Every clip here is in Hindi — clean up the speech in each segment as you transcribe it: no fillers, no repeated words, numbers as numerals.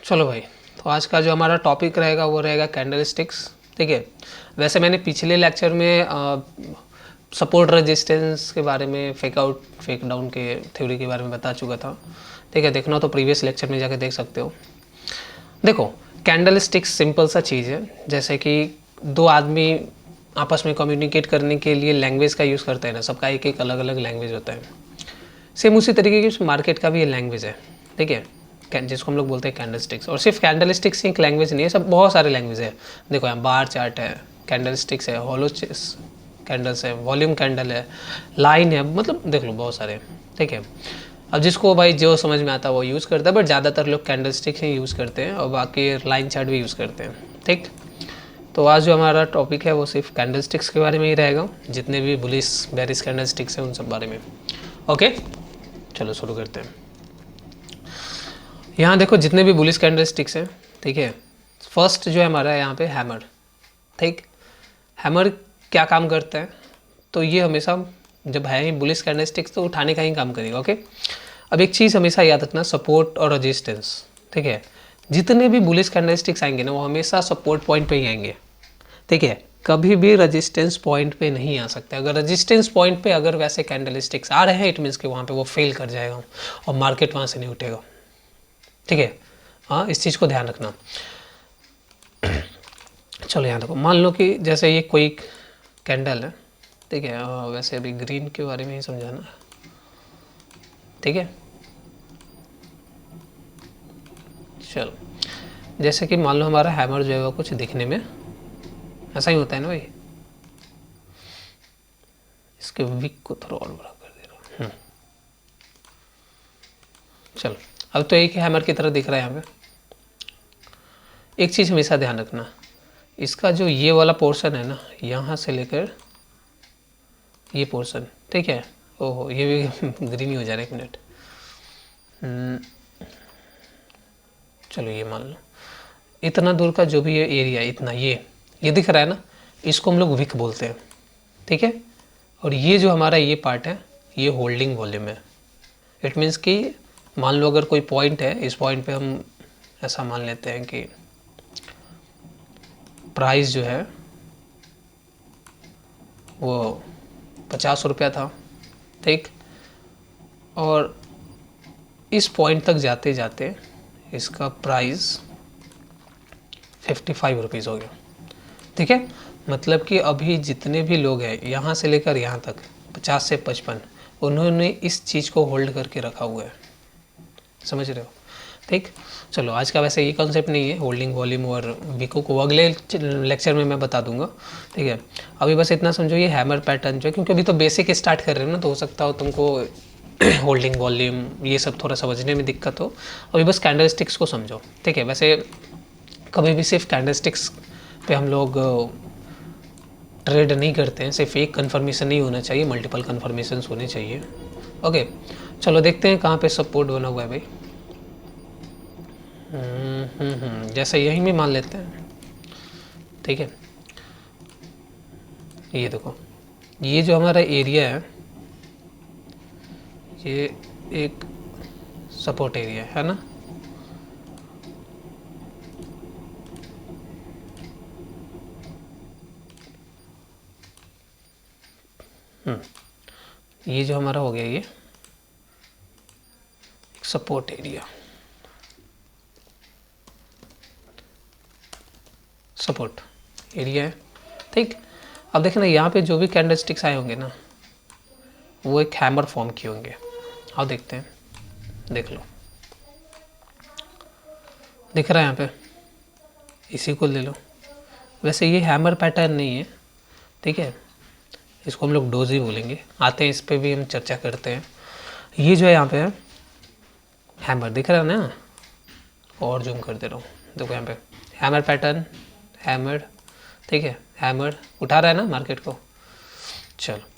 चलो भाई, तो आज का जो हमारा टॉपिक रहेगा वो रहेगा कैंडल स्टिक्स। ठीक है। वैसे मैंने पिछले लेक्चर में सपोर्ट रेजिस्टेंस के बारे में, फेक आउट फेक डाउन के थ्योरी के बारे में बता चुका था। ठीक है, देखना हो तो प्रीवियस लेक्चर में जाकर देख सकते हो। देखो, कैंडल स्टिक्स सिंपल सा चीज़ है, जैसे कि दो आदमी आपस में कम्युनिकेट करने के लिए लैंग्वेज का यूज़ करते हैं ना, सबका एक एक अलग अलग लैंग्वेज होता है। सेम उसी तरीके की मार्केट का भी ये लैंग्वेज है। ठीक है, जिसको हम लोग बोलते हैं कैंडल स्टिक्स। और सिर्फ कैंडल स्टिक्स ही एक लैंग्वेज नहीं है, सब बहुत सारे लैंग्वेज है। देखो यहाँ बार चार्ट है, कैंडल स्टिक्स है, हॉलो कैंडल्स है, वॉल्यूम कैंडल है, लाइन है, मतलब देख लो बहुत सारे। ठीक है, अब जिसको भाई जो समझ में आता है वो यूज़ करता है, बट ज़्यादातर लोग कैंडल स्टिक्स ही यूज़ करते हैं और बाकी लाइन चार्ट भी यूज़ करते हैं। ठीक, तो आज जो हमारा टॉपिक है वो सिर्फ कैंडल स्टिक्स के बारे में ही रहेगा, जितने भी बुलिश बेरिश कैंडल स्टिक्स हैं उन सब बारे में। ओके, चलो शुरू करते हैं। यहाँ देखो जितने भी बुलिश कैंडल स्टिक्स हैं, ठीक है, फर्स्ट जो है हमारा यहाँ पे हैमर। ठीक, हैमर क्या काम करता है, तो ये हमेशा जब है ही बुलिश कैंडल स्टिक्स तो उठाने का ही काम करेगा। ओके, अब एक चीज़ हमेशा याद रखना, सपोर्ट और रेजिस्टेंस। ठीक है, जितने भी बुलिश कैंडल स्टिक्स आएंगे ना वो हमेशा सपोर्ट पॉइंट पे ही आएंगे। ठीक है, कभी भी रेजिस्टेंस पॉइंट पे नहीं आ सकते। अगर रेजिस्टेंस पॉइंट पे अगर वैसे कैंडल स्टिक्स आ रहे हैं, इट मीन्स कि वहाँ पे वो फेल कर जाएगा और मार्केट वहाँ से नहीं उठेगा। ठीक है, हाँ, इस चीज़ को ध्यान रखना। चलो यहाँ देखो, मान लो कि जैसे ये कोई कैंडल है। ठीक है, वैसे अभी ग्रीन के बारे में ही समझाना है। ठीक है, चलो जैसे कि मान लो हमारा हैमर जो है वो कुछ दिखने में ऐसा ही होता है ना भाई। इसके विक को थोड़ा और बड़ा कर दे रहा हूँ। चलो, अब तो एक हैमर की तरह दिख रहा है यहाँ पे। एक चीज़ हमेशा ध्यान रखना, इसका जो ये वाला पोर्शन है ना, यहाँ से लेकर ये पोर्शन, ठीक है, ओहो ये भी ग्रीन ही हो जा रहा है, एक मिनट। चलो ये मान लो इतना दूर का जो भी ये एरिया, इतना ये दिख रहा है ना, इसको हम लोग विक बोलते हैं। ठीक है, और ये जो हमारा ये पार्ट है ये होल्डिंग वॉल्यूम है। इट मीन्स कि मान लो अगर कोई पॉइंट है, इस पॉइंट पे हम ऐसा मान लेते हैं कि प्राइस जो है वो 50 रुपया था। ठीक, और इस पॉइंट तक जाते जाते इसका प्राइस 55 रुपीज़ हो गया। ठीक है, मतलब कि अभी जितने भी लोग हैं यहाँ से लेकर यहाँ तक 50 से 55, उन्होंने इस चीज़ को होल्ड करके रखा हुआ है। समझ रहे हो? ठीक, चलो आज का वैसे ये कॉन्सेप्ट नहीं है, होल्डिंग वॉल्यूम और वीको को अगले लेक्चर में मैं बता दूंगा। ठीक है, अभी बस इतना समझो, ये हैमर पैटर्न जो है, क्योंकि अभी तो बेसिक स्टार्ट कर रहे हो ना, तो हो सकता हो तुमको होल्डिंग वॉल्यूम ये सब थोड़ा समझने में दिक्कत हो। अभी बस कैंडल स्टिक्स को समझो। ठीक है, वैसे कभी भी सिर्फ कैंडल स्टिक्स पे हम लोग ट्रेड नहीं करते हैं, सिर्फ एक कन्फर्मेशन नहीं होना चाहिए, मल्टीपल कन्फर्मेशन होने चाहिए। ओके, चलो देखते हैं कहाँ पे सपोर्ट बना हुआ है भाई। जैसे यहीं में मान लेते हैं। ठीक है, ये देखो, ये जो हमारा एरिया है ये एक सपोर्ट एरिया है ना। ये जो हमारा हो गया ये एक सपोर्ट एरिया, सपोर्ट एरिया है। ठीक, अब देखना यहाँ पे जो भी कैंडल स्टिक्स आए होंगे ना वो एक हैमर फॉर्म किए होंगे। आओ देखते हैं, देख लो, दिख रहा है यहाँ पे, इसी को ले लो। वैसे ये हैमर पैटर्न नहीं है। ठीक है, इसको हम लोग डोज ही बोलेंगे, आते हैं इस पे भी हम चर्चा करते हैं। ये जो है यहाँ पे है हैमर, दिख रहा है ना, और जूम कर दे रहा हूँ, देखो यहाँ पे हैमर पैटर्न, हैमर। ठीक है, हैमर उठा रहा है ना मार्केट को। चलो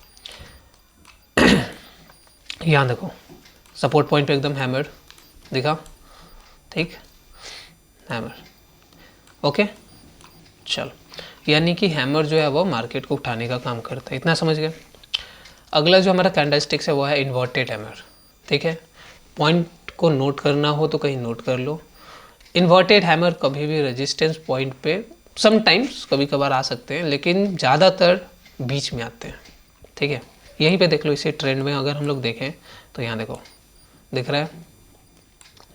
यहाँ देखो, सपोर्ट पॉइंट पे एकदम हैमर दिखा। ठीक, हैमर। ओके, चलो, यानी कि हैमर जो है वो मार्केट को उठाने का काम करता है, इतना समझ गए। अगला जो हमारा कैंडल स्टिक्स है वो है इन्वर्टेड हैमर। ठीक है, पॉइंट को नोट करना हो तो कहीं नोट कर लो। इन्वर्टेड हैमर कभी भी रेजिस्टेंस पॉइंट पे समटाइम्स कभी कभार आ सकते हैं, लेकिन ज़्यादातर बीच में आते हैं, ठीक है। यहीं पे देख लो, इसी ट्रेंड में अगर हम लोग देखें तो यहाँ देखो, दिख रहा है,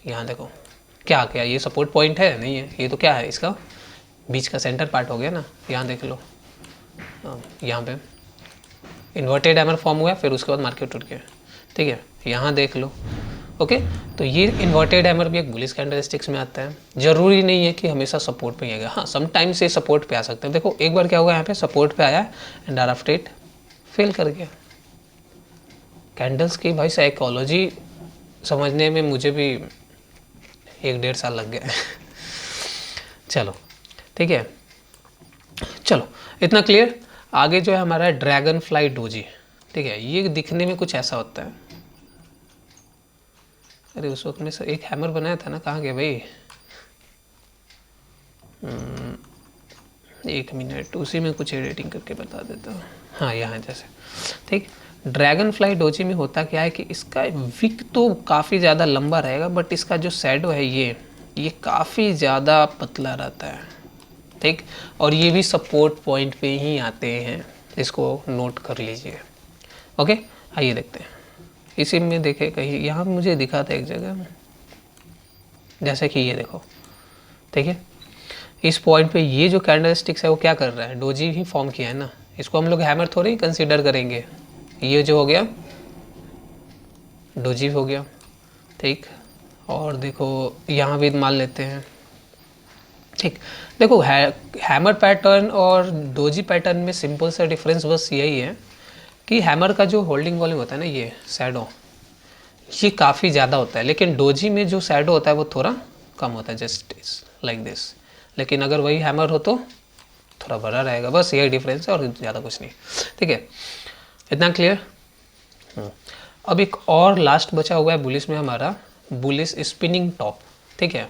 यहाँ देखो क्या क्या, ये सपोर्ट पॉइंट है नहीं है, ये तो क्या है, इसका बीच का सेंटर पार्ट हो गया ना। यहाँ देख लो, यहाँ पे इन्वर्टेड हैमर फॉर्म हुआ है, फिर उसके बाद मार्केट उठ गया, ठीक है। यहाँ देख लो, ओके। तो ये इन्वर्टेड हैमर भी एक बुलिश कैंडलस्टिक्स में आता है। जरूरी नहीं है कि हमेशा सपोर्ट पे ही आएगा, हाँ समटाइम्स ये सपोर्ट पे आ सकते हैं। देखो एक बार क्या हुआ, यहाँ पे सपोर्ट पे आया एंड आफ्टर इट फेल कर गया। कैंडल्स की भाई साइकोलॉजी समझने में मुझे भी 1-1.5 साल लग गया चलो ठीक है, चलो इतना क्लियर। आगे जो है हमारा ड्रैगन फ्लाई डोजी, ठीक है। ये दिखने में कुछ ऐसा होता है, अरे उस वक्त में एक हैमर बनाया था ना, कहाँ गया भाई, 1 मिनट, उसी में कुछ एडिटिंग करके बता देता हूँ। हाँ यहाँ जैसे, ठीक। ड्रैगन फ्लाई डोजी में होता क्या है कि इसका विक तो काफ़ी ज़्यादा लंबा रहेगा, बट इसका जो शैडो है ये काफ़ी ज़्यादा पतला रहता है, ठीक। और ये भी सपोर्ट पॉइंट पे ही आते हैं, इसको नोट कर लीजिए, ओके। आइए देखते हैं, इसी में देखे कहीं, यहाँ मुझे दिखा था एक जगह, जैसे कि ये देखो, ठीक है। इस पॉइंट पे ये जो कैंडलस्टिक्स है वो क्या कर रहा है, डोजी ही फॉर्म किया है ना, इसको हम लोग हैमर थोड़ी कंसीडर करेंगे। ये जो हो गया डोजी हो गया, ठीक। और देखो यहाँ भी मान लेते हैं, ठीक। देखो हैमर पैटर्न और डोजी पैटर्न में सिंपल सा डिफरेंस बस यही है कि हैमर का जो होल्डिंग वॉल्यूम होता है ना, ये शैडो, ये काफ़ी ज़्यादा होता है, लेकिन डोजी में जो शैडो होता है वो थोड़ा कम होता है, जस्ट लाइक दिस। लेकिन अगर वही हैमर हो तो थोड़ा बड़ा रहेगा, बस यही डिफरेंस है और ज़्यादा कुछ नहीं, ठीक है। इतना क्लियर। अब एक और लास्ट बचा हुआ है बुलिश में हमारा, बुलिश स्पिनिंग टॉप, ठीक है।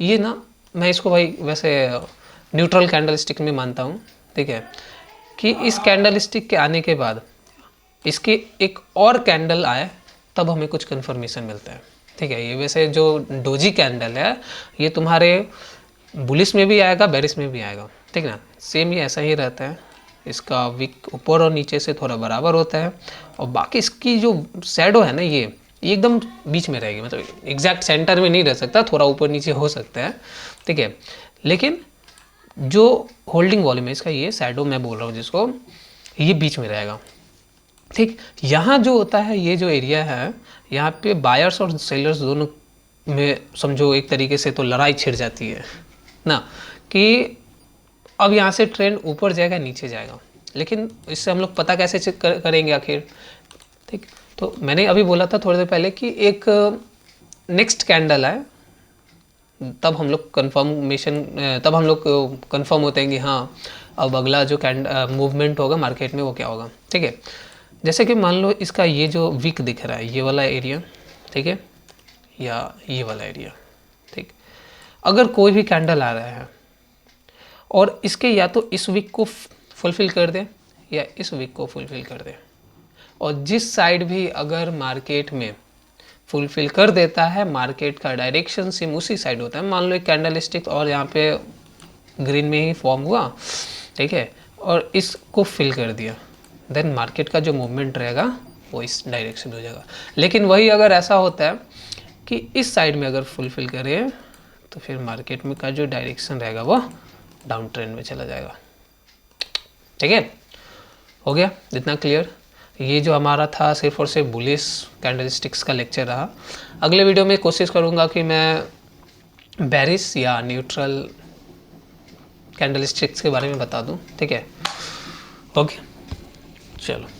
ये ना मैं इसको भाई वैसे न्यूट्रल कैंडलस्टिक में मानता हूँ, ठीक है, कि इस कैंडलस्टिक के आने के बाद इसके एक और कैंडल आए तब हमें कुछ कंफर्मेशन मिलता है, ठीक है। ये वैसे जो डोजी कैंडल है ये तुम्हारे बुलिश में भी आएगा, बेरिश में भी आएगा, ठीक ना, सेम ये ऐसा ही रहता है। इसका विक ऊपर और नीचे से थोड़ा बराबर होता है, और बाकी इसकी जो शैडो है ना ये एकदम बीच में रहेगी, मतलब एग्जैक्ट सेंटर में नहीं रह सकता, थोड़ा ऊपर नीचे हो सकता है, ठीक है। लेकिन जो होल्डिंग वॉल्यूम है इसका, ये शैडो मैं बोल रहा हूँ जिसको, ये बीच में रहेगा, ठीक। यहाँ जो होता है, ये जो एरिया है, यहाँ पे बायर्स और सेलर्स दोनों में समझो एक तरीके से तो लड़ाई छिड़ जाती है ना, कि अब यहाँ से ट्रेंड ऊपर जाएगा नीचे जाएगा, लेकिन इससे हम लोग पता कैसे चेक करेंगे आखिर, ठीक। तो मैंने अभी बोला था थोड़ी देर पहले कि एक नेक्स्ट कैंडल है, तब हम लोग कंफर्म होते हैं कि हाँ अब अगला जो मूवमेंट होगा मार्केट में वो क्या होगा, ठीक है। जैसे कि मान लो इसका ये जो वीक दिख रहा है, ये वाला एरिया, ठीक है, या ये वाला एरिया, ठीक। अगर कोई भी कैंडल आ रहा है और इसके या तो इस वीक को फुलफिल कर दे या इस वीक को फुलफिल कर दे, और जिस साइड भी अगर मार्केट में फुलफिल कर देता है, मार्केट का डायरेक्शन सेम उसी साइड होता है। मान लो एक कैंडलस्टिक और यहाँ पे ग्रीन में ही फॉर्म हुआ, ठीक है, और इसको फिल कर दिया, देन मार्केट का जो मूवमेंट रहेगा वो इस डायरेक्शन हो जाएगा। लेकिन वही अगर ऐसा होता है कि इस साइड में अगर फुलफिल करे तो फिर मार्केट में का जो डायरेक्शन रहेगा वो डाउन ट्रेंड में चला जाएगा, ठीक है। हो गया इतना क्लियर। ये जो हमारा था सिर्फ और सिर्फ बुलिश कैंडलस्टिक्स का लेक्चर रहा। अगले वीडियो में कोशिश करूँगा कि मैं बेरिश या न्यूट्रल कैंडलस्टिक्स के बारे में बता दूँ, ठीक है। ओके चलो।